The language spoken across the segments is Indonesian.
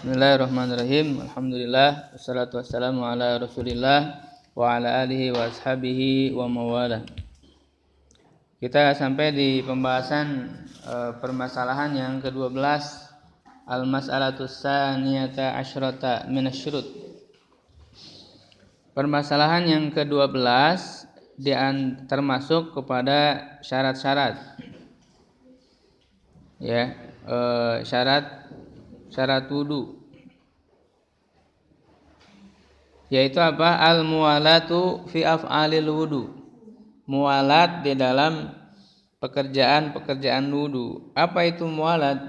Bismillahirrahmanirrahim. Alhamdulillah wassalatu wassalamu ala Rasulillah wa ala alihi wa ashabihi wa mawala. Kita sampai di pembahasan permasalahan yang ke-12, al-mas'alatus tsaniyata asyrata minasyurut. Permasalahan yang ke-12 termasuk kepada syarat-syarat. Ya, syarat wudu, yaitu apa? Al-muwalatu fi af'alil wudu. Muwalat di dalam pekerjaan wudu. Apa itu muwalat?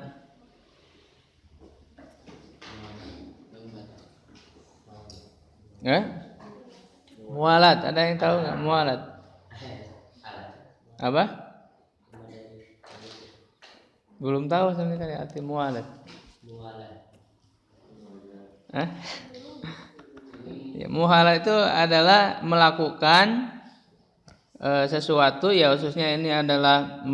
Muwalat, ada yang tahu nggak muwalat? Apa? Belum tahu sama sekali arti muwalat. Ya, muhalah itu adalah melakukan sesuatu, ya khususnya ini adalah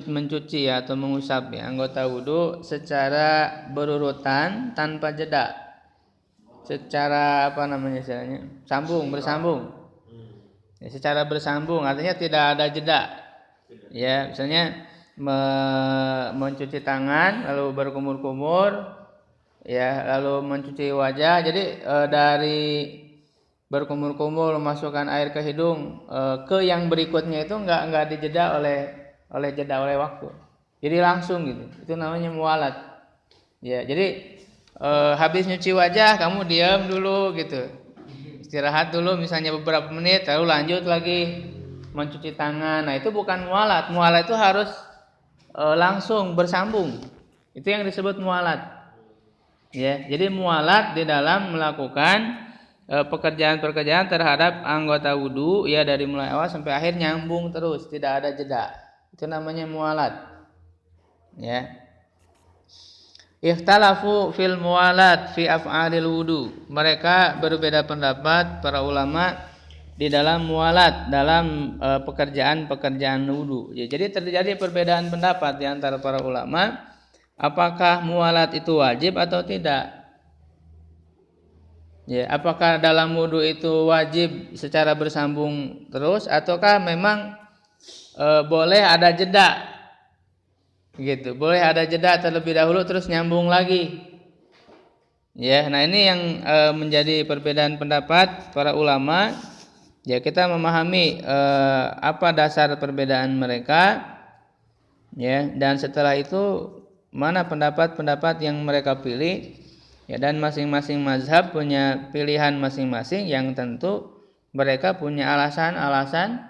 mencuci ya, atau mengusap ya, anggota wudu secara berurutan tanpa jeda, secara istilahnya bersambung ya, secara bersambung, artinya tidak ada jeda ya. Misalnya mencuci tangan lalu berkumur-kumur ya, lalu mencuci wajah. Jadi dari berkumur-kumur masukkan air ke hidung ke yang berikutnya itu enggak dijeda oleh waktu. Jadi langsung gitu. Itu namanya muwalat. Ya, jadi habis nyuci wajah kamu diam dulu gitu. Istirahat dulu misalnya beberapa menit, lalu lanjut lagi mencuci tangan. Nah, itu bukan muwalat. Muwalat itu harus langsung bersambung. Itu yang disebut muwalat. Ya, jadi muwalat di dalam melakukan pekerjaan-pekerjaan terhadap anggota wudu ya, dari mulai awal sampai akhir nyambung terus, tidak ada jeda. Itu namanya muwalat. Ya. Ikhtalafu fil muwalat fi af'alil wudu. Mereka berbeda pendapat para ulama di dalam muwalat, dalam pekerjaan-pekerjaan wudu. Ya, jadi terjadi perbedaan pendapat di antara para ulama, apakah muwalat itu wajib atau tidak. Ya, apakah dalam wudu itu wajib secara bersambung terus, ataukah memang boleh ada jeda. Gitu. Boleh ada jeda terlebih dahulu terus nyambung lagi. Ya, nah ini yang menjadi perbedaan pendapat para ulama. Ya, kita memahami apa dasar perbedaan mereka, ya, dan setelah itu mana pendapat-pendapat yang mereka pilih, ya, dan masing-masing mazhab punya pilihan masing-masing yang tentu mereka punya alasan-alasan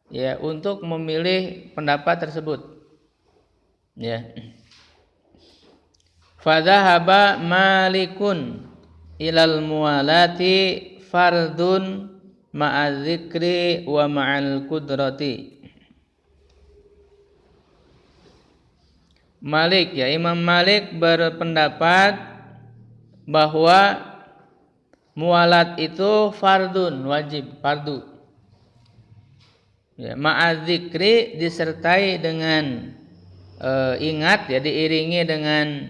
ya untuk memilih pendapat tersebut. Ya. Fadhahaba Malikun ilal muwalati fardun ma'adzikri wa ma'al kudrati. Malik ya, Imam Malik berpendapat bahwa muwalat itu fardun, wajib, fardu. Ya, ma'adzikri disertai dengan ingat, ya, diiringi dengan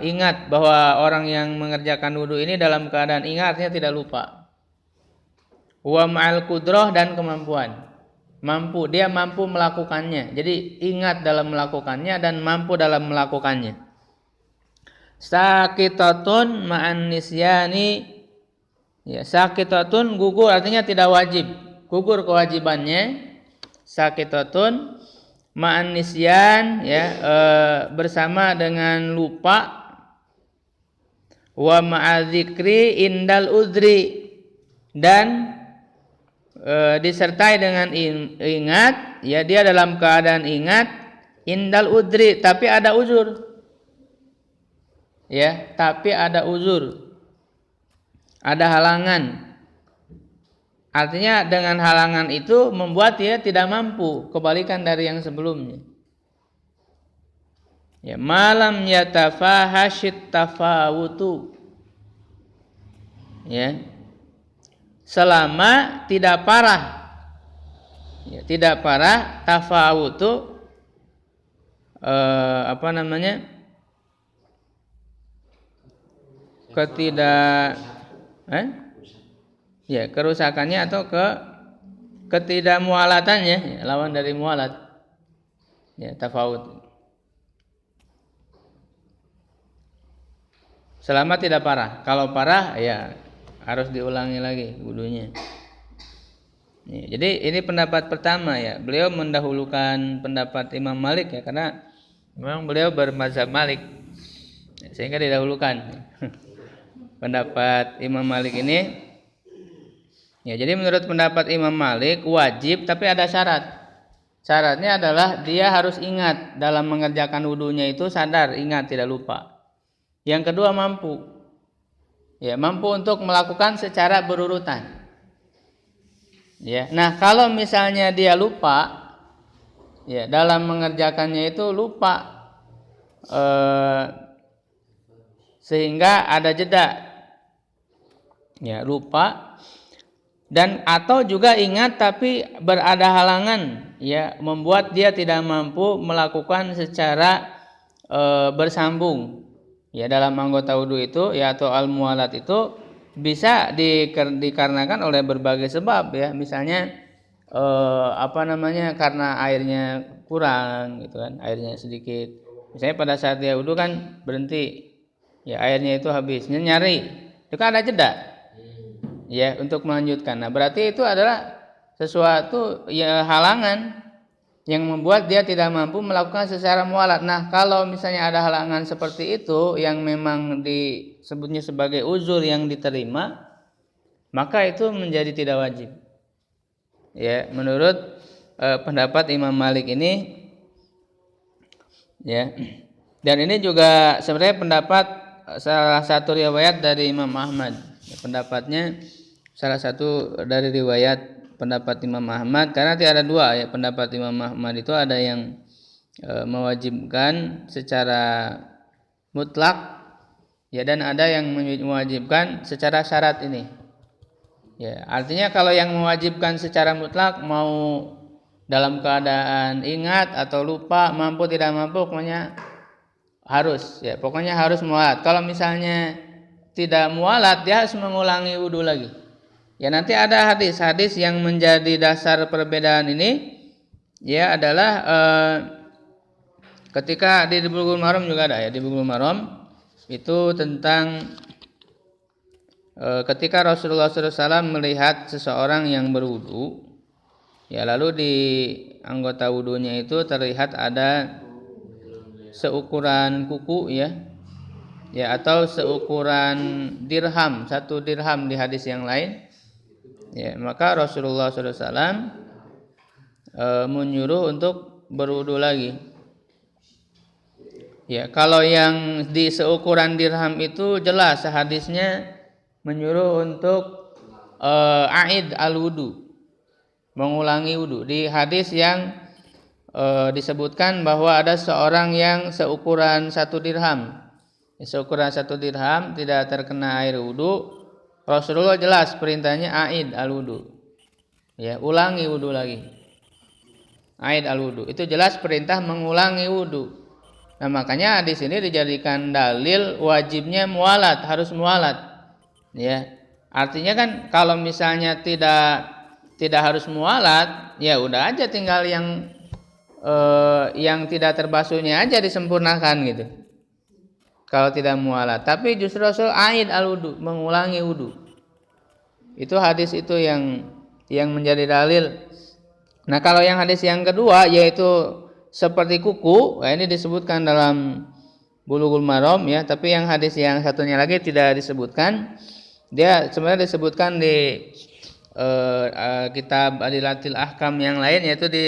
ingat bahwa orang yang mengerjakan wudu ini dalam keadaan ingat, artinya tidak lupa. Wa ma'al qudrah, dan kemampuan. Dia mampu melakukannya. Jadi ingat dalam melakukannya dan mampu dalam melakukannya. Sakitatun ma'an nisyani. Ya, sakitatun gugur, artinya tidak wajib. Gugur kewajibannya. Sakitatun ma'an nisyan, ya, bersama dengan lupa. Wa ma'adzikri indal udri, dan disertai dengan ingat, ya, dia dalam keadaan ingat indal udri, tapi ada uzur. Ya, tapi ada uzur. Ada halangan. Artinya dengan halangan itu membuat dia tidak mampu, kebalikan dari yang sebelumnya. Ya, malam yatafahashit tafawutu. Ya. Selama tidak parah. Ya, tidak parah tafawutu apa namanya? Ya, kerusakannya atau ketidakmualatannya, ya, lawan dari mualat. Ya, tafawut. Selama tidak parah. Kalau parah ya harus diulangi lagi wudunya. Ya, jadi ini pendapat pertama ya. Beliau mendahulukan pendapat Imam Malik ya, karena memang beliau bermazhab Malik. Ya, sehingga didahulukan. Pendapat Imam Malik ini ya, jadi menurut pendapat Imam Malik wajib tapi ada syarat. Syaratnya adalah dia harus ingat dalam mengerjakan wudunya itu, sadar, ingat, tidak lupa. Yang kedua mampu. Ya, mampu untuk melakukan secara berurutan. Ya. Nah, kalau misalnya dia lupa ya, dalam mengerjakannya itu lupa sehingga ada jeda. Ya, lupa dan atau juga ingat tapi berada halangan ya, membuat dia tidak mampu melakukan secara bersambung. Ya, dalam anggota wudu itu ya, atau al-mualat itu bisa dikarenakan oleh berbagai sebab ya, misalnya karena airnya kurang gitu kan, airnya sedikit. Misalnya pada saat dia wudu kan berhenti, ya airnya itu habisnya, nyari, itu kan ada jeda ya untuk melanjutkan. Nah, berarti itu adalah sesuatu ya, halangan yang membuat dia tidak mampu melakukan secara mualat. Nah, kalau misalnya ada halangan seperti itu yang memang disebutnya sebagai uzur yang diterima, maka itu menjadi tidak wajib. Ya, menurut pendapat Imam Malik ini ya. Dan ini juga sebenarnya pendapat salah satu riwayat dari Imam Ahmad. Ya, pendapatnya salah satu dari riwayat pendapat Imam Ahmad, karena tidak ada dua ya, pendapat Imam Ahmad itu ada yang mewajibkan secara mutlak ya, dan ada yang mewajibkan secara syarat ini ya. Artinya kalau yang mewajibkan secara mutlak mau dalam keadaan ingat atau lupa, mampu tidak mampu, pokoknya harus ya, pokoknya harus mualat. Kalau misalnya tidak mualat, dia harus mengulangi wudu lagi. Ya, nanti ada hadis-hadis yang menjadi dasar perbedaan ini ya, adalah ketika di Bulughul Maram juga ada ya, di Bulughul Maram itu tentang ketika Rasulullah SAW melihat seseorang yang berwudu ya, lalu di anggota wudunya itu terlihat ada seukuran kuku ya atau seukuran dirham, 1 dirham di hadis yang lain. Ya, maka Rasulullah SAW menyuruh untuk berwudu lagi. Ya, kalau yang di seukuran dirham itu jelas hadisnya menyuruh untuk a'id al-wudu, mengulangi wudu. Di hadis yang disebutkan bahwa ada seorang yang seukuran 1 dirham. Seukuran 1 dirham tidak terkena air wudu. Rasulullah jelas perintahnya a'id al-wudu. Ya, ulangi wudu lagi. A'id al-wudu. Itu jelas perintah mengulangi wudu. Nah, makanya di sini dijadikan dalil wajibnya mualat, harus mualat. Ya. Artinya kan kalau misalnya tidak harus mualat, ya udah aja tinggal yang tidak terbasuhnya aja disempurnakan gitu. Kalau tidak mualat, tapi justru Rasul a'id al-wudu, mengulangi wudu. Itu hadis itu yang menjadi dalil. Nah, kalau yang hadis yang kedua yaitu seperti kuku, nah ini disebutkan dalam Bulughul Maram ya, tapi yang hadis yang satunya lagi tidak disebutkan. Dia sebenarnya disebutkan di kitab Adilatil Ahkam yang lain, yaitu di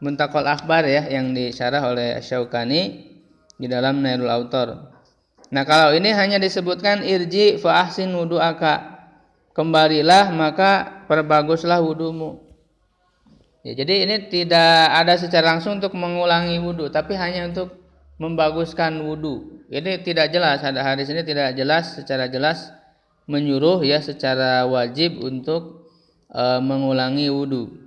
Muntaqal Akhbar ya, yang disyarah oleh Syaukani di dalam Nailul Autor. Nah, kalau ini hanya disebutkan irji fa ahsin wudu'aka, kembalilah maka perbaguslah wudumu. Ya, jadi ini tidak ada secara langsung untuk mengulangi wudu, tapi hanya untuk membaguskan wudu. Ini tidak jelas, ada hadis ini tidak jelas secara jelas menyuruh ya secara wajib untuk mengulangi wudu.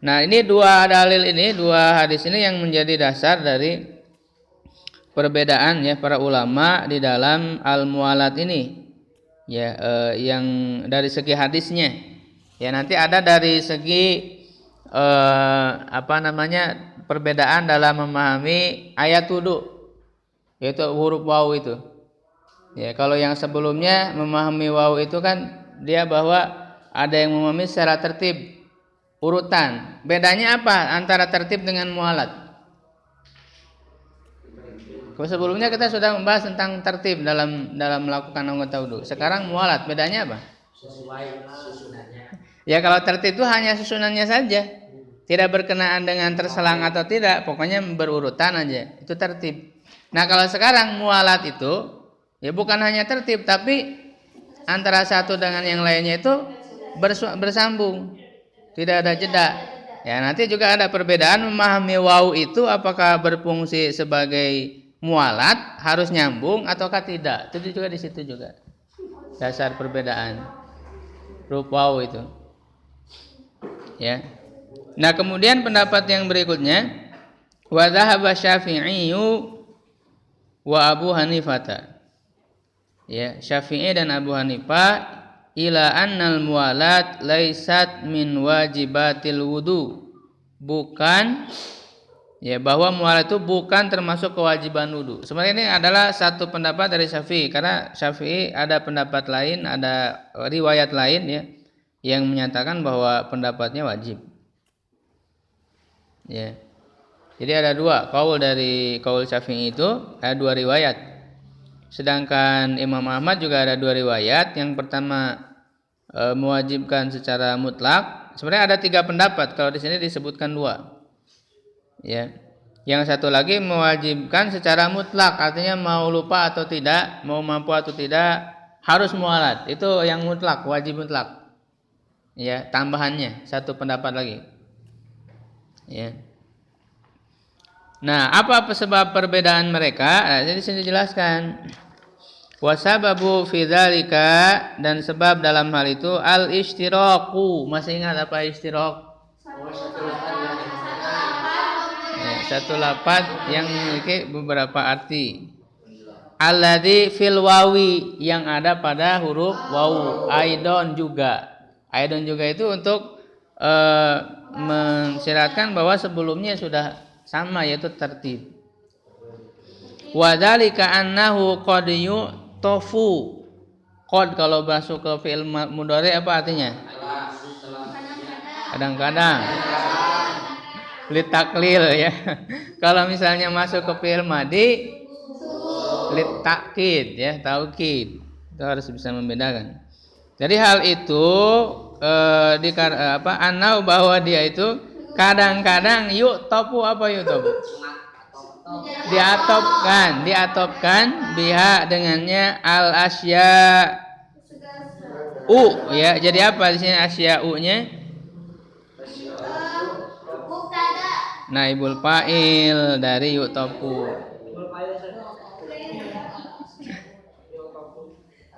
Nah, ini dua dalil ini, dua hadis ini yang menjadi dasar dari perbedaan ya para ulama di dalam al-muwalat ini. Ya, yang dari segi hadisnya. Ya, nanti ada dari segi perbedaan dalam memahami ayat wudu, yaitu huruf waw itu. Ya, kalau yang sebelumnya memahami waw itu kan dia bahwa ada yang memahami secara tertib, urutan. Bedanya apa antara tertib dengan mualat? Kalau sebelumnya kita sudah membahas tentang tertib dalam melakukan anggota wudu. Sekarang mualat, bedanya apa? Sesuai susunannya. Ya, kalau tertib itu hanya susunannya saja. Tidak berkenaan dengan terselang atau tidak, pokoknya berurutan aja. Itu tertib. Nah, kalau sekarang mualat itu ya bukan hanya tertib, tapi antara satu dengan yang lainnya itu bersambung. Tidak ada jeda. Ya, nanti juga ada perbedaan memahami waw itu apakah berfungsi sebagai mualat, harus nyambung ataukah tidak. Itu juga di situ juga dasar perbedaan huruf waw itu. Ya. Nah, kemudian pendapat yang berikutnya, wa dhahaba Syafi'iyyu wa Abu Hanifah. Ya, Syafi'i dan Abu Hanifah ila annal muwalat laisat min wajibatil wudu. Bukan ya, bahwa muwalat itu bukan termasuk kewajiban wudu. Sebenarnya ini adalah satu pendapat dari Syafi'i, karena Syafi'i ada pendapat lain, ada riwayat lain ya yang menyatakan bahwa pendapatnya wajib. Ya. Jadi ada dua kaul dari kaul Syafi'i itu, ada dua riwayat. Sedangkan Imam Ahmad juga ada dua riwayat. Yang pertama mewajibkan secara mutlak. Sebenarnya ada tiga pendapat. Kalau di sini disebutkan dua. Ya. Yang satu lagi mewajibkan secara mutlak, artinya mau lupa atau tidak, mau mampu atau tidak, harus mualat. Itu yang mutlak, wajib mutlak. Ya, tambahannya satu pendapat lagi. Ya. Nah, apa sebab perbedaan mereka? Nah, jadi sini dijelaskan. Wasababu fi dzalika, dan sebab dalam hal itu al-ishtiraku. Masih ingat apa ishtirak? Ya, satu lafaz yang memiliki beberapa arti. Alladzi fil wawi, yang ada pada huruf wawu. Aidon juga. Aidon juga itu untuk mensyaratkan bahwa sebelumnya sudah sama, yaitu tertib. Wa dzalika annahu qad yu'tafu. Qad kalau masuk ke fi'il mudhari apa artinya? Kadang-kadang. Litaklil ya. Kalau misalnya masuk ke fi'il madhi litakid ya, taukid. Itu harus bisa membedakan. Jadi hal itu anau bahwa dia itu kadang-kadang yu'tafu. Apa yu'tafu? Diatopkan biha dengannya al asya ya. Jadi apa di sini asya'u-nya? Naibul fa'il dari yu'tafu.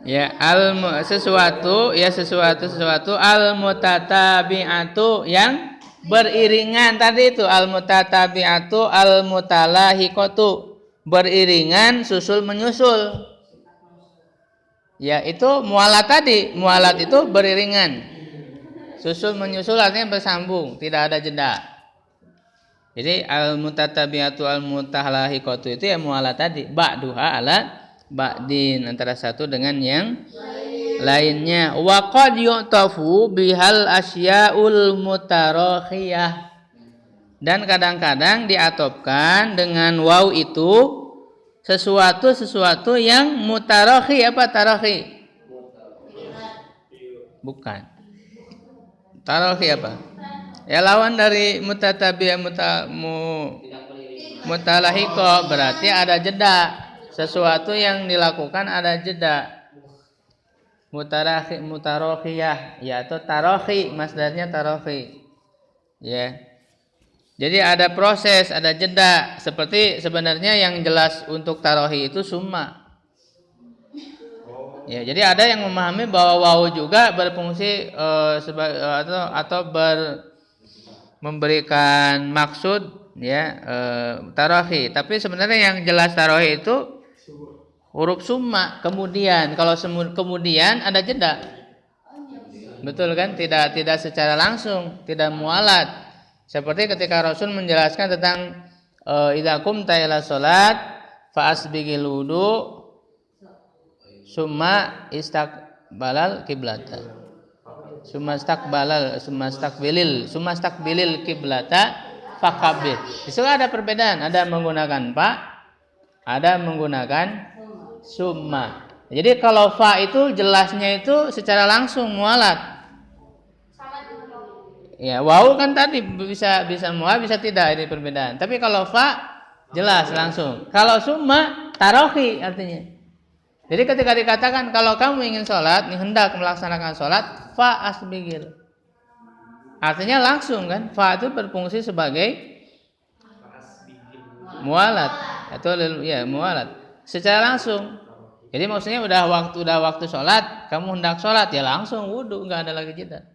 Ya, sesuatu al mutatabi'atu yang beriringan. Tadi itu al mutatabi'atu al mutalahiqatu, beriringan, susul menyusul. Ya, itu mualat tadi. Mualat itu beriringan. Susul menyusul artinya bersambung, tidak ada jeda. Jadi al mutatabi'atu al mutalahiqatu itu ya mualat tadi. Ba'duha ala ba'din, antara satu dengan yang lainnya. Wa qad yu'tafu bihal asya'ul mutarakhiyah, dan kadang-kadang diatopkan dengan waw itu sesuatu yang mutarakhi. Apa tarakhi? Bukan. Tarakhi apa? Ya, lawan dari mutatabi'ah mutalahiqah, berarti ada jeda. Sesuatu yang dilakukan ada jeda. Mutarakhiyah ya, atau tarakhi, masdarnya tarakhi. Ya. Jadi ada proses, ada jeda. Seperti sebenarnya yang jelas untuk tarakhi itu summa. Ya, jadi ada yang memahami bahwa wawu juga berfungsi memberikan maksud ya tarohi. Tapi sebenarnya yang jelas tarohi itu huruf summa. Kemudian kalau kemudian ada jeda, betul kan? Tidak secara langsung, tidak mualat. Seperti ketika Rasul menjelaskan tentang idza qumta ila salat fa asbigil wudu summa istaqbalal qiblata. Summa staqbilil qiblata fakabir. Di situ ada perbedaan, ada menggunakan fa, ada menggunakan summa. Jadi kalau fa itu jelasnya itu secara langsung mualat. Ya, waw kan tadi bisa mualat, bisa tidak, ini perbedaan. Tapi kalau fa jelas langsung. Kalau summa tarohi artinya. Jadi ketika dikatakan kalau kamu ingin sholat, hendak melaksanakan sholat, fa asbigil. Artinya langsung kan, fa itu berfungsi sebagai mualat atau ya mualat secara langsung. Jadi maksudnya udah waktu sholat, kamu hendak sholat ya langsung wudu, nggak ada lagi jeda.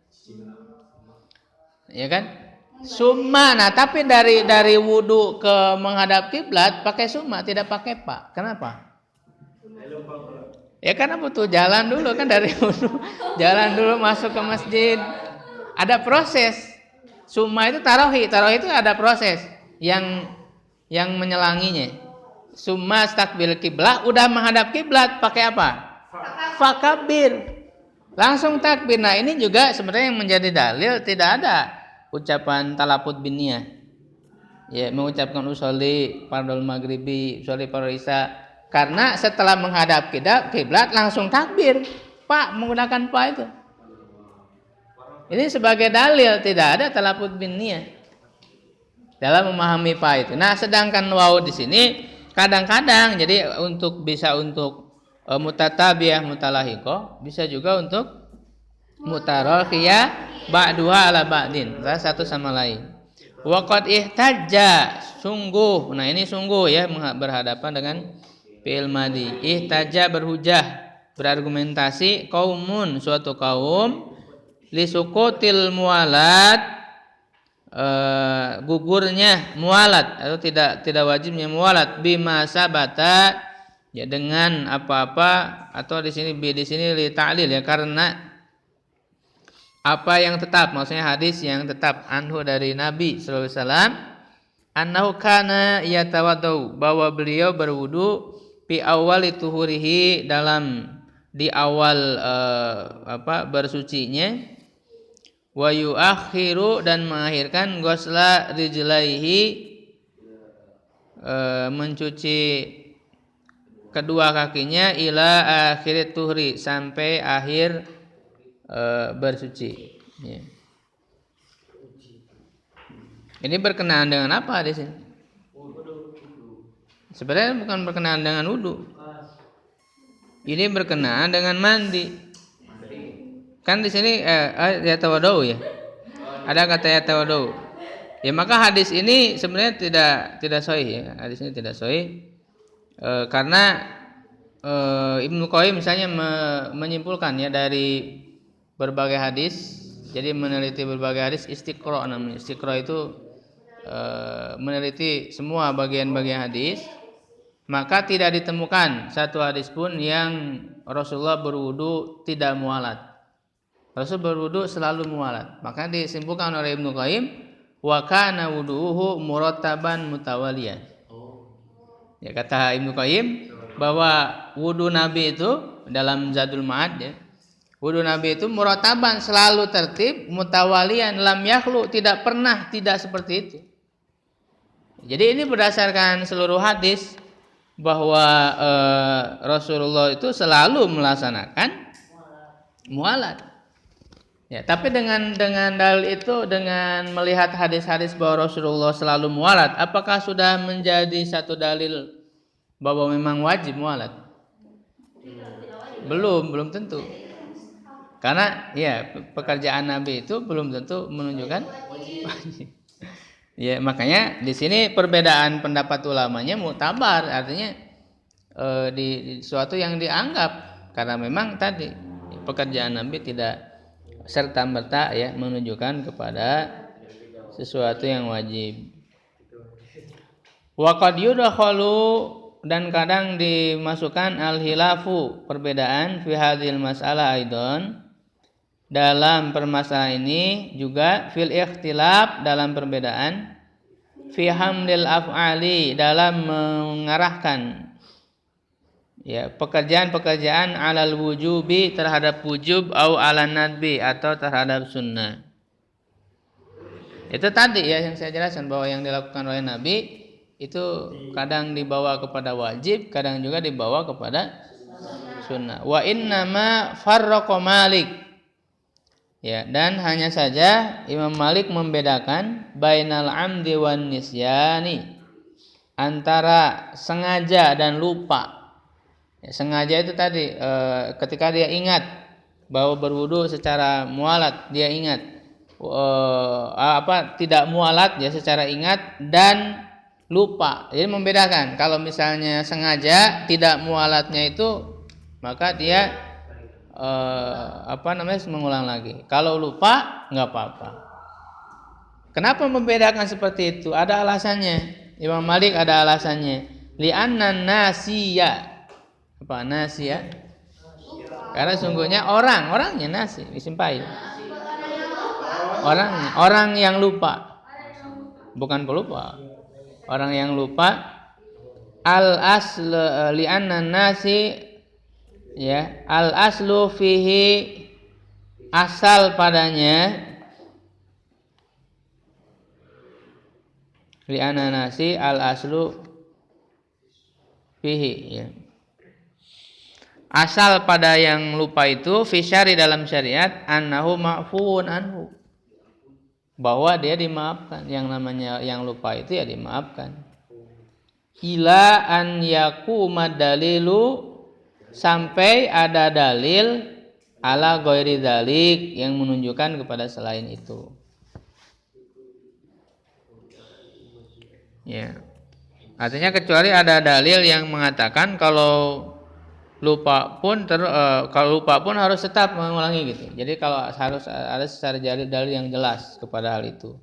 Ya kan? Summa. Nah tapi dari wudu ke menghadap kiblat pakai summa, tidak pakai fa. Kenapa? Ya karena butuh jalan dulu kan, dari wudu jalan dulu masuk ke masjid, ada proses. Summa itu tarohi itu ada proses yang menyelanginya. Summa staqbil kiblah, udah menghadap kiblat pakai apa? Fakabir, langsung takbir. Nah ini juga sebenarnya yang menjadi dalil tidak ada ucapan talaput biniyah. Ya mengucapkan usolli fardul maghribi, usolli fardul isya. Karena setelah menghadap kiblat langsung takbir, Pak, menggunakan Pak itu. Ini sebagai dalil tidak ada talaput bin niyah dalam memahami Pak itu. Nah, sedangkan waw di sini kadang-kadang jadi bisa untuk mutatabiyah mutalahiqah, bisa juga untuk mutarokhiyah ba'duha ala ba'din, satu sama lain. Waqad ihtajja, sungguh. Nah, ini sungguh ya berhadapan dengan fi'il madhi. Ihtajja berhujah, berargumentasi, kaumun suatu kaum, lisukutil mualat, gugurnya mualat atau tidak wajibnya mualat, bima sabata, ya dengan apa-apa, atau di sini li ta'lil ya, karena apa yang tetap, maksudnya hadis yang tetap anhu dari Nabi sallallahu alaihi wasallam, annahu kana yatawaddau, bahwa beliau berwudu fi awali tuhurihi, di awal bersucinya, wa yuakhiru, dan mengakhirkan ghusla rijlaihi, mencuci kedua kakinya, ila akhir tuhri, sampai akhir bersuci. Ya. Ini berkenaan dengan apa di sini? Sebenarnya bukan berkenaan dengan wudu. Ini berkenaan dengan mandi. Kan di sini yatawadau ya. Ada kata yatawadau. Ya maka hadis ini sebenarnya tidak sahih ya. Hadis ini tidak sahih. Karena Ibnu Qayyim misalnya menyimpulkan ya dari berbagai hadis. Jadi meneliti berbagai hadis, istiqra namanya. Istiqra itu meneliti semua bagian-bagian hadis. Maka tidak ditemukan satu hadis pun yang Rasulullah berwudu tidak mualat. Rasul berwudu selalu mualat. Maka disimpulkan oleh Ibnu Qayyim, wa kana wudu'uhu murattaban mutawaliyan. Ya, kata Ibnu Qayyim bahwa wudu Nabi itu dalam Zadul Ma'ad ya, wudu Nabi itu murattaban, selalu tertib, mutawaliyan, lam yakhlu, tidak pernah tidak seperti itu. Jadi ini berdasarkan seluruh hadis bahwa Rasulullah itu selalu melaksanakan mualat. Ya, tapi dengan dalil itu, dengan melihat hadis-hadis bahwa Rasulullah selalu mualat, apakah sudah menjadi satu dalil bahwa memang wajib mualat? Belum tentu. Karena ya pekerjaan Nabi itu belum tentu menunjukkan wajib. Ya, makanya di sini perbedaan pendapat ulamanya mutabar, artinya di suatu yang dianggap, karena memang tadi pekerjaan Nabi tidak serta merta ya menunjukkan kepada sesuatu yang wajib. Wa qad yudkhalu, dan kadang dimasukkan al-hilafu, perbedaan, fi hadhil mas'alah aidon, dalam permasalahan ini juga, fil ikhtilaf, dalam perbedaan, fi hamlil af'ali, dalam mengarahkan ya pekerjaan-pekerjaan alal wujubi, terhadap wujub, au ala nadbi, atau terhadap sunnah. Itu tadi ya yang saya jelaskan, bahwa yang dilakukan oleh Nabi itu kadang dibawa kepada wajib, kadang juga dibawa kepada sunnah. Wa innama farraqa Malik, ya, dan hanya saja Imam Malik membedakan bainal amdi wan nisyani, antara sengaja dan lupa. Ya, sengaja itu tadi ketika dia ingat bahwa berwudu secara mualat, dia ingat tidak mualat ya secara ingat, dan lupa. Jadi membedakan, kalau misalnya sengaja tidak mualatnya itu, maka dia mengulang lagi. Kalau lupa nggak apa-apa. Kenapa membedakan seperti itu? Ada alasannya. Imam Malik ada alasannya. Li'anna nasiya. Apa nasiya? Karena sungguhnya orangnya nasi disimpain. Orang yang lupa. Bukan pelupa. Orang yang lupa, al asl li'anna nasi, ya, al aslu fihi, asal padanya, li'anna nasi al aslu fihi, ya, asal pada yang lupa itu, fi syari, dalam syariat, annahu ma'fuun anhu, bahwa dia dimaafkan. Yang namanya yang lupa itu ya dimaafkan. Ila an yaquma dalilu, sampai ada dalil ala ghairi dzalik, yang menunjukkan kepada selain itu. Ya. Artinya kecuali ada dalil yang mengatakan kalau lupa pun harus tetap mengulangi gitu. Jadi kalau harus ada secara dalil yang jelas kepada hal itu.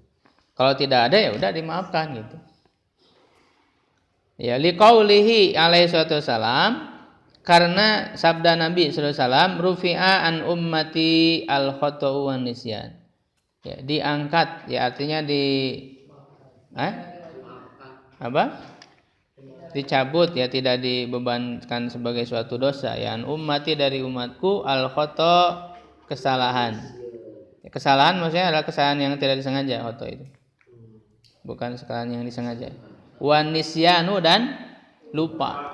Kalau tidak ada ya udah dimaafkan gitu. Ya, liqaulihi alaihi wasallam, karena sabda Nabi sallallahu alaihi wasallam, rufi'a an ummati al khata'u wan nisyan. Ya, diangkat, ya artinya dicabut, ya, tidak dibebankan sebagai suatu dosa, ya, an ummati, dari umatku, al khata', kesalahan. Ya, kesalahan maksudnya adalah kesalahan yang tidak disengaja, khata' itu. Bukan kesalahan yang disengaja. Wan nisyanu, dan lupa.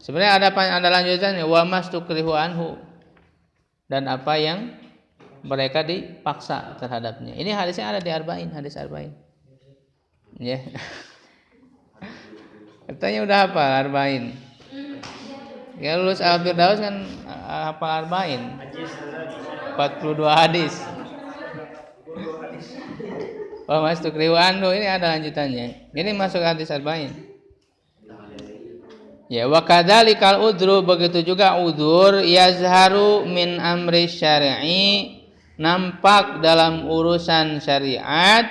Sebenarnya ada lanjutannya, wa mastukrihu anhu, dan apa yang mereka dipaksa terhadapnya. Ini hadisnya ada di Arba'in, hadis Arba'in. Ya. Katanya udah hafal Arba'in. Ya, lulus Al-Firdaus kan hafal Arba'in. 42 hadis. Wa mastukrihu anhu, ini ada lanjutannya. Ini masuk hadis Arba'in. Ya, wa kadzalikal udru, begitu juga udzur, yazharu min amri syar'i, nampak dalam urusan syariat,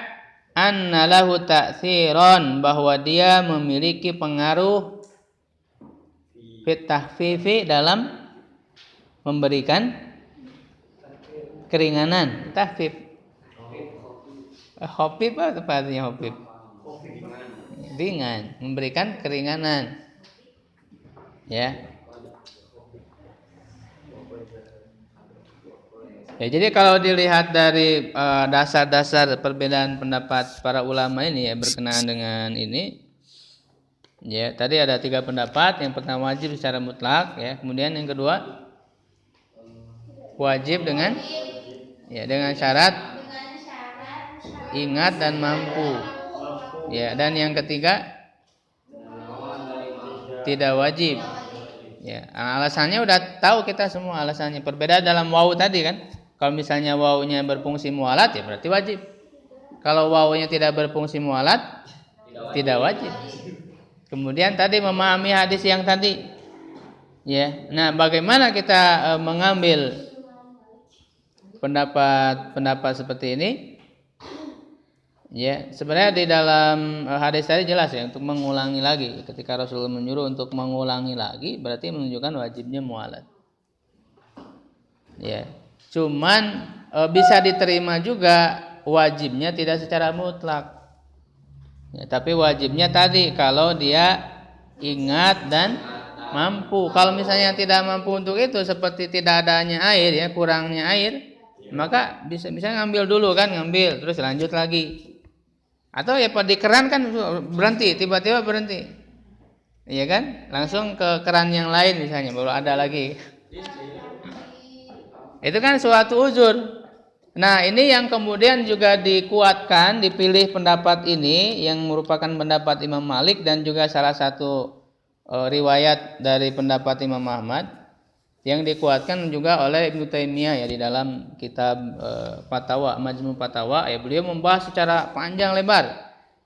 anna lahu ta'tsiran, bahwa dia memiliki pengaruh, fit tahfifi, dalam memberikan keringanan. Tahfif, khafif apa artinya khafif? Ringan, memberikan keringanan. Ya. Ya, jadi kalau dilihat dari dasar-dasar perbedaan pendapat para ulama ini, ya, berkenaan dengan ini, ya, tadi ada 3 pendapat. Yang pertama wajib secara mutlak, ya. Kemudian yang kedua wajib dengan syarat ingat dan mampu. Ya, dan yang ketiga tidak wajib. Ya, alasannya udah tahu kita semua alasannya. Perbedaan dalam wawu tadi kan. Kalau misalnya wawunya berfungsi mualat, ya berarti wajib. Kalau wawunya tidak berfungsi mualat, tidak wajib. Kemudian tadi memahami hadis yang tadi. Ya. Nah, bagaimana kita mengambil pendapat seperti ini? Ya, sebenarnya di dalam hadis tadi jelas ya untuk mengulangi lagi. Ketika Rasulullah menyuruh untuk mengulangi lagi, berarti menunjukkan wajibnya mualat. Ya, cuman bisa diterima juga wajibnya tidak secara mutlak. Ya, tapi wajibnya tadi kalau dia ingat dan mampu. Kalau misalnya tidak mampu untuk itu, seperti tidak adanya air ya, kurangnya air, maka bisa ngambil dulu kan, ngambil terus lanjut lagi. Atau ya di keran kan berhenti, tiba-tiba berhenti. Iya kan? Langsung ke keran yang lain misalnya baru ada lagi. Itu kan suatu uzur. Nah, ini yang kemudian juga dikuatkan, dipilih pendapat ini yang merupakan pendapat Imam Malik dan juga salah satu riwayat dari pendapat Imam Ahmad yang dikuatkan juga oleh Ibnu Taimiyah ya di dalam kitab Fatawa, Majmu' Fatawa ya, beliau membahas secara panjang lebar.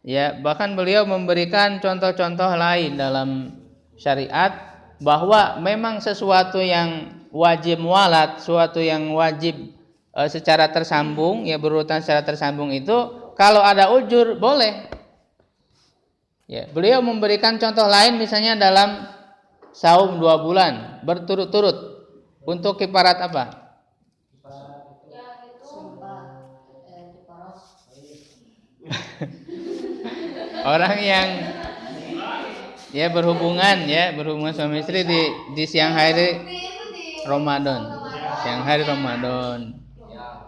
Ya, bahkan beliau memberikan contoh-contoh lain dalam syariat bahwa memang sesuatu yang wajib mualat, suatu yang wajib secara tersambung ya, berurutan secara tersambung itu kalau ada ujur boleh. Ya, beliau memberikan contoh lain misalnya dalam saum 2 bulan berturut-turut. Untuk kifarat apa? Orang yang ya berhubungan suami istri di siang hari Ramadan. Siang hari Ramadan.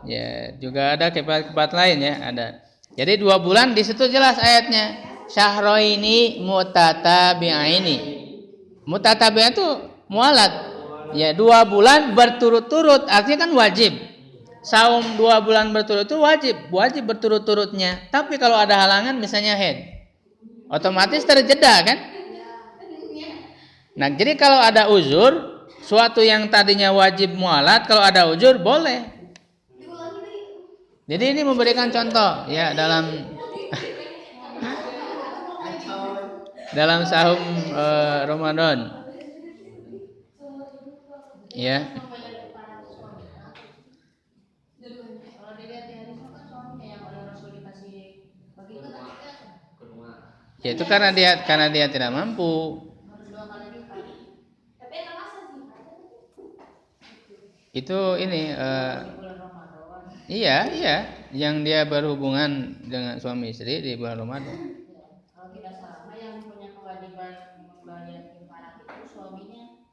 Ya, juga ada kifarat lain ya, ada. Jadi 2 bulan di situ jelas ayatnya. Syahraini mutatabi'aini. Mutatabi'ain itu mualat. Ya, 2 bulan berturut-turut artinya kan wajib. Saum 2 bulan berturut itu wajib berturut-turutnya. Tapi kalau ada halangan misalnya haid, otomatis terjeda kan? Nah, jadi kalau ada uzur, suatu yang tadinya wajib mualat kalau ada uzur boleh. Jadi ini memberikan contoh ya dalam saum Ramadan. Ya. Ya itu karena dia tidak mampu. Itu ini iya yang dia berhubungan dengan suami istri di bulan Ramadan. Kalau tidak salah yang punya kewajiban membayar kifarat itu suaminya.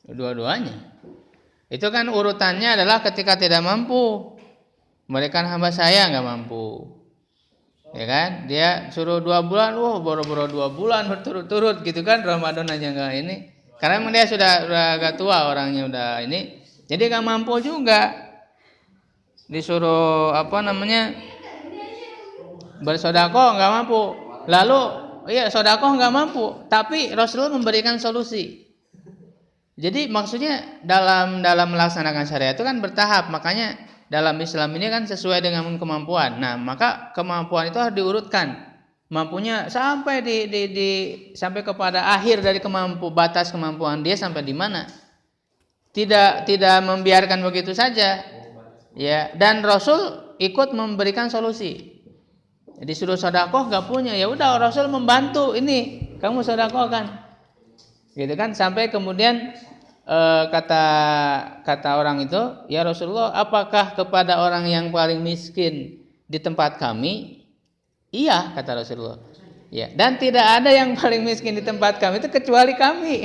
Dua-duanya. Itu kan urutannya adalah ketika tidak mampu. Mereka hamba saya nggak mampu. Ya kan? Dia suruh 2 bulan, boro-boro 2 bulan berturut-turut gitu kan, Ramadan aja nggak ini. Karena memang dia sudah agak tua orangnya udah ini. Jadi nggak mampu juga. Disuruh bersedekah nggak mampu. Lalu sedekah nggak mampu, tapi Rasulullah memberikan solusi. Jadi maksudnya dalam melaksanakan syariat itu kan bertahap, makanya dalam Islam ini kan sesuai dengan kemampuan. Nah, maka kemampuan itu harus diurutkan. Mampunya sampai sampai kepada akhir dari batas kemampuan dia sampai di mana. Tidak membiarkan begitu saja. Ya, dan Rasul ikut memberikan solusi. Disuruh sedekah enggak punya, ya udah Rasul membantu, ini kamu sedekahkan. Gitu kan, sampai kemudian kata orang itu, ya Rasulullah, apakah kepada orang yang paling miskin di tempat kami? Iya, kata Rasulullah. Ya, dan tidak ada yang paling miskin di tempat kami itu kecuali kami.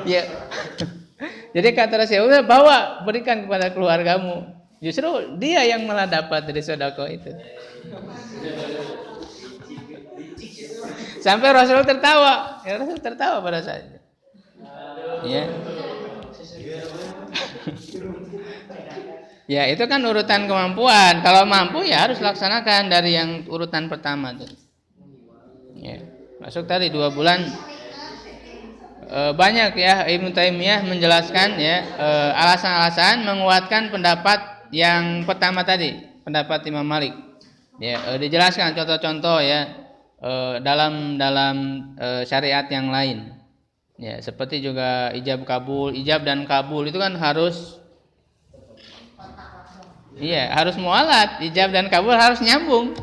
Ya. Jadi kata Rasulullah, berikan kepada keluargamu. Justru dia yang malah dapat dari sedekah itu. Sampai Rasulullah tertawa. Ya, Rasul tertawa pada saat itu. Ya. Ya, itu kan urutan kemampuan. Kalau mampu ya harus laksanakan dari yang urutan pertama tuh. Ya. Masuk tadi 2 bulan. Banyak ya Ibnu Taimiyah menjelaskan ya alasan-alasan menguatkan pendapat yang pertama tadi, pendapat Imam Malik. Ya, dijelaskan contoh-contoh ya dalam syariat yang lain. Ya, seperti juga ijab dan kabul itu kan harus Iya, harus mualat, ijab dan kabul harus nyambung.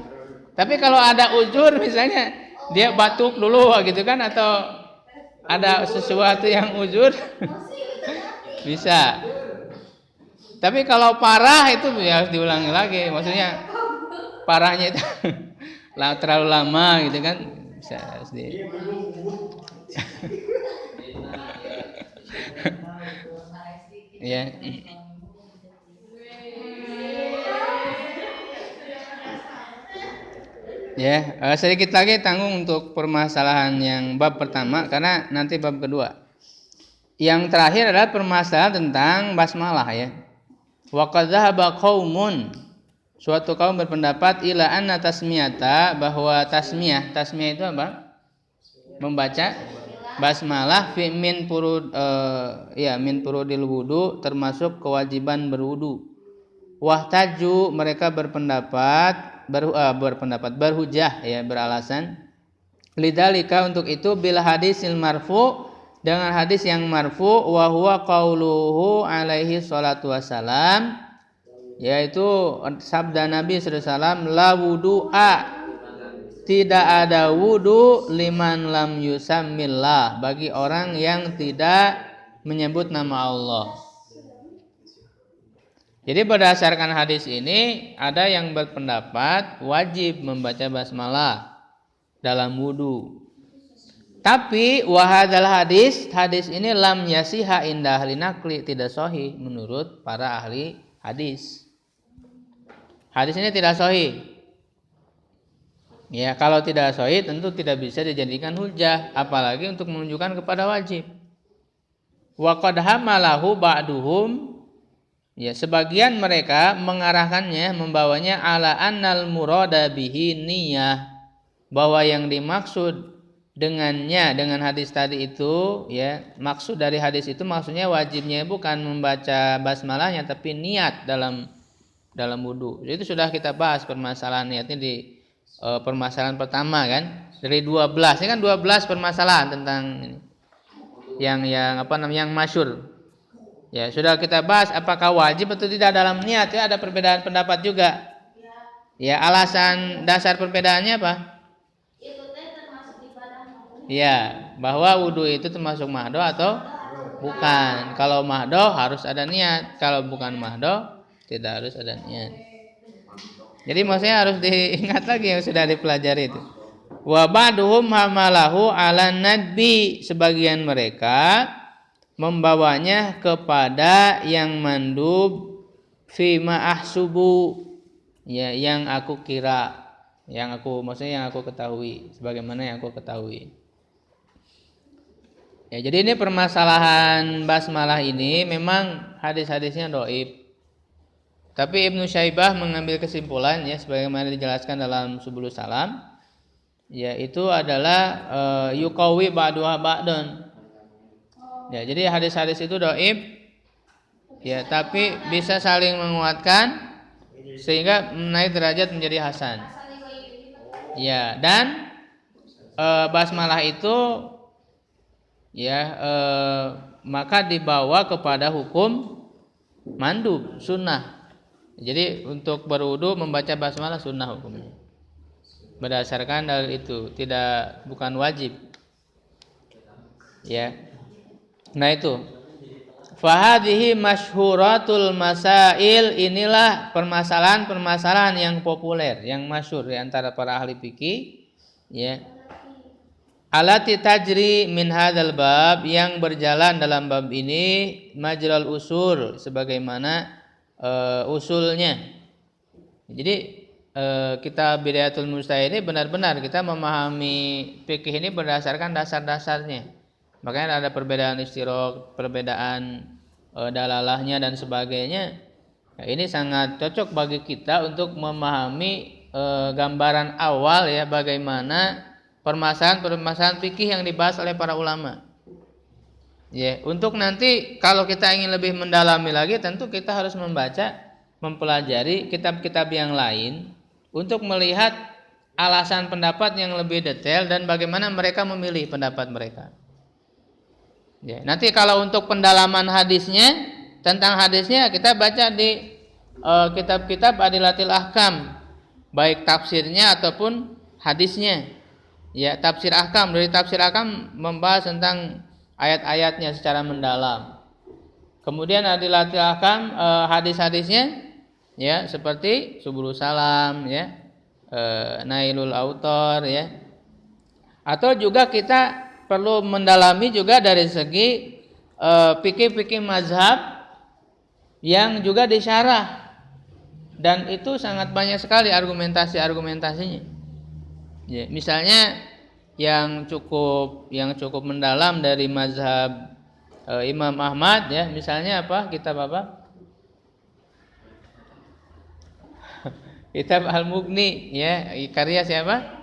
Tapi kalau ada uzur misalnya dia batuk dulu gitu kan, atau ada sesuatu yang uzur bisa. Tapi kalau parah itu ya harus diulangi lagi. Maksudnya parahnya itu terlalu lama gitu kan, bisa harus di. Ya. Ya, sedikit lagi tanggung untuk permasalahan yang bab pertama karena nanti bab kedua. Yang terakhir adalah permasalahan tentang basmalah ya. Wa qad dhahaba qaumun, suatu kaum berpendapat ila anna tasmiyata, bahwa tasmiyah itu apa? Membaca basmalah fi min furud min furudil wudu, termasuk kewajiban berwudu. Wahtaju, mereka berpendapat berhujah ya, beralasan lidzalika, untuk itu bil hadisil marfu, dengan hadis yang marfu, wa huwa qauluhu alaihi salatu wassalam, yaitu sabda Nabi sallallahu alaihi wasallam, la wudu'a, tidak ada wudu liman lam yusammillah, bagi orang yang tidak menyebut nama Allah. Jadi berdasarkan hadis ini ada yang berpendapat wajib membaca basmalah dalam wudu. Tapi wahadal hadis ini lam yasiha inda ahli naqli, tidak sahih menurut para ahli hadis. Hadis ini tidak sahih. Ya, kalau tidak sahih tentu tidak bisa dijadikan hujjah, apalagi untuk menunjukkan kepada wajib. Wa qad hamalahu ba'duhum, ya, sebagian mereka mengarahkannya, membawanya ala annal murada bihi niyah, bahwa yang dimaksud dengannya, dengan hadis tadi itu ya, maksud dari hadis itu maksudnya wajibnya bukan membaca basmalahnya tapi niat dalam wudu. Itu sudah kita bahas permasalahan niatnya di permasalahan pertama kan, dari 12. Ini kan 12 permasalahan tentang ini. Yang masyhur. Ya, sudah kita bahas apakah wajib atau tidak dalam niat, ya, ada perbedaan pendapat juga. Ya, alasan dasar perbedaannya apa? Ya, bahwa wudu itu termasuk mahdo atau bukan. Kalau mahdo harus ada niat, kalau bukan mahdo tidak harus ada niat. Jadi maksudnya harus diingat lagi yang sudah dipelajari itu. Wa ba'duhum hamalahu ala nadbi, sebagian mereka membawanya kepada yang mandub fima ahsubu, ya, yang aku kira, maksudnya yang aku ketahui, sebagaimana yang aku ketahui. Ya, jadi ini permasalahan basmalah ini memang hadis-hadisnya dhaif. Tapi Ibnu Syaibah mengambil kesimpulan, ya, sebagaimana dijelaskan dalam Subulus Salam, yaitu adalah yuqawi ba'duha ba'dan. Ya, jadi hadis-hadis itu dhaif, ya, tapi bisa saling menguatkan sehingga naik derajat menjadi hasan. Ya, dan basmalah itu ya maka dibawa kepada hukum mandub, sunnah. Jadi untuk berwudu membaca basmalah sunnah hukumnya. Berdasarkan dalil itu, bukan wajib. Ya. Nah itu, fahadhihi masyhuratul masail, inilah permasalahan yang populer, yang masyhur di antara para ahli fikih, ya. Alati tajri min hadzal bab, yang berjalan dalam bab ini majral usul, sebagaimana usulnya. Jadi kitab Bidayatul Mujtahid ini benar-benar kita memahami fikih ini berdasarkan dasar-dasarnya. Makanya ada perbedaan istirok, perbedaan dalalahnya dan sebagainya. Nah, ini sangat cocok bagi kita untuk memahami gambaran awal, ya, bagaimana permasalahan fikih yang dibahas oleh para ulama. Ya, untuk nanti kalau kita ingin lebih mendalami lagi, tentu kita harus mempelajari kitab-kitab yang lain untuk melihat alasan pendapat yang lebih detail dan bagaimana mereka memilih pendapat mereka. Ya, nanti kalau untuk pendalaman hadisnya, tentang hadisnya kita baca di kitab-kitab Adilatil Ahkam, baik tafsirnya ataupun hadisnya. Ya, tafsir ahkam, dari tafsir ahkam membahas tentang ayat-ayatnya secara mendalam. Kemudian Adilatil Ahkam, hadis-hadisnya ya seperti Subulus Salam ya, Nailul Autor ya. Atau juga kita perlu mendalami juga dari segi fikih-fikih mazhab yang juga disyarah, dan itu sangat banyak sekali argumentasi-argumentasinya. Ya, misalnya yang cukup mendalam dari mazhab Imam Ahmad ya, misalnya apa? Kitab apa? Kitab Al-Mughni ya, karya siapa?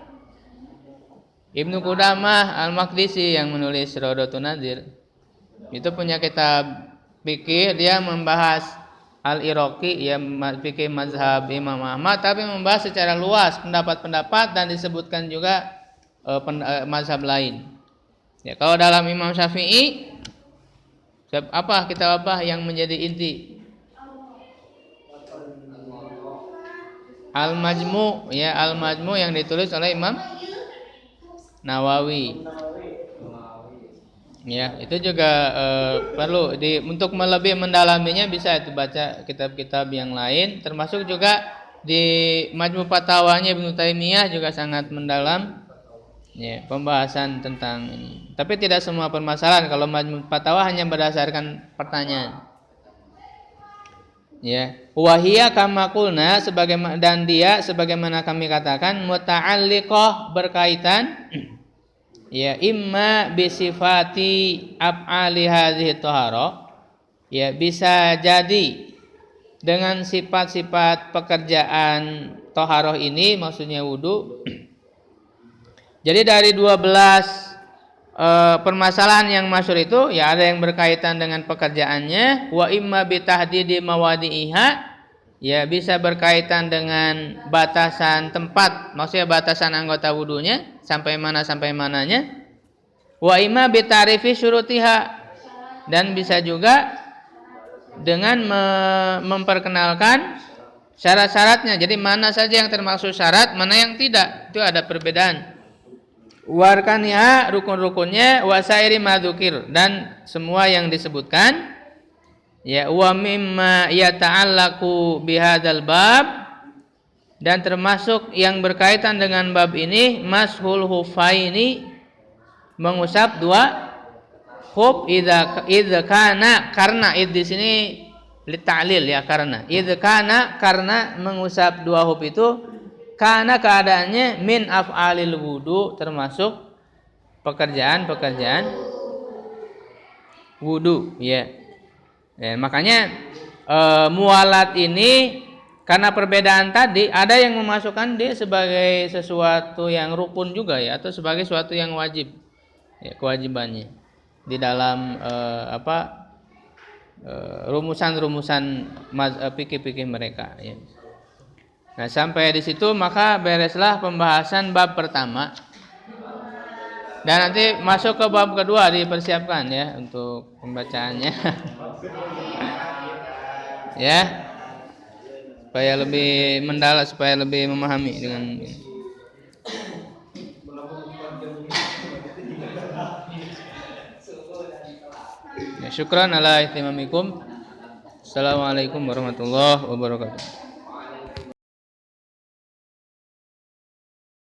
Ibnu Qudamah Al-Maqdisi yang menulis Rawdatun Nadir. Itu punya kitab fikih, dia membahas Al-Iraqi ya, fikih mazhab Imam Ahmad, tapi membahas secara luas pendapat-pendapat dan disebutkan juga mazhab lain. Ya, kalau dalam Imam Syafi'i apa kitab apa yang menjadi inti? Al-Majmu' ya, Al-Majmu' yang ditulis oleh Imam Nawawi. Ya, itu juga perlu untuk lebih mendalaminya bisa itu baca kitab-kitab yang lain, termasuk juga di Majmu' Fatwanya Ibnu Taimiyah juga sangat mendalam ya, pembahasan tentang ini. Tapi tidak semua permasalahan, kalau Majmu' Fatwa hanya berdasarkan pertanyaan. Ya, wahia kama qulna, dan dia sebagaimana kami katakan muta'alliqah, berkaitan ya, imma bisifati af'ali hadhihi thahara, ya bisa jadi dengan sifat-sifat pekerjaan thaharah ini, maksudnya wudu. Jadi dari 12 permasalahan yang masyhur itu ya, ada yang berkaitan dengan pekerjaannya, wa imma bitahdidi mawadi'iha, ya bisa berkaitan dengan batasan tempat, maksudnya batasan anggota wudunya sampai mananya, wa imma bitarifi syurutiha, dan bisa juga dengan memperkenalkan syarat-syaratnya. Jadi mana saja yang termasuk syarat, mana yang tidak, itu ada perbedaan. Warkaniha, rukun-rukunnya, wasairi madzukir, dan semua yang disebutkan. Ya, wa mimma yata'allaqu bihadzal bab, dan termasuk yang berkaitan dengan bab ini, mashul hufaini, mengusap dua khuf, idza kana, karena di sini li'ta'lil ya, karena idza kana, karena mengusap dua khuf itu karena keadaannya min af'alil wudu, termasuk pekerjaan wudu ya. Ya, makanya mualat ini karena perbedaan tadi, ada yang memasukkan dia sebagai sesuatu yang rukun juga ya, atau sebagai sesuatu yang wajib ya, kewajibannya di dalam rumusan-rumusan fikih-fikih mereka ya. Nah, sampai di situ maka bereslah pembahasan bab pertama. Dan nanti masuk ke bab kedua, dipersiapkan ya untuk pembacaannya. Ya. Supaya lebih mendalam, supaya lebih memahami dengan ini. Ya, syukran ala ihtimamikum. Assalamualaikum warahmatullahi wabarakatuh.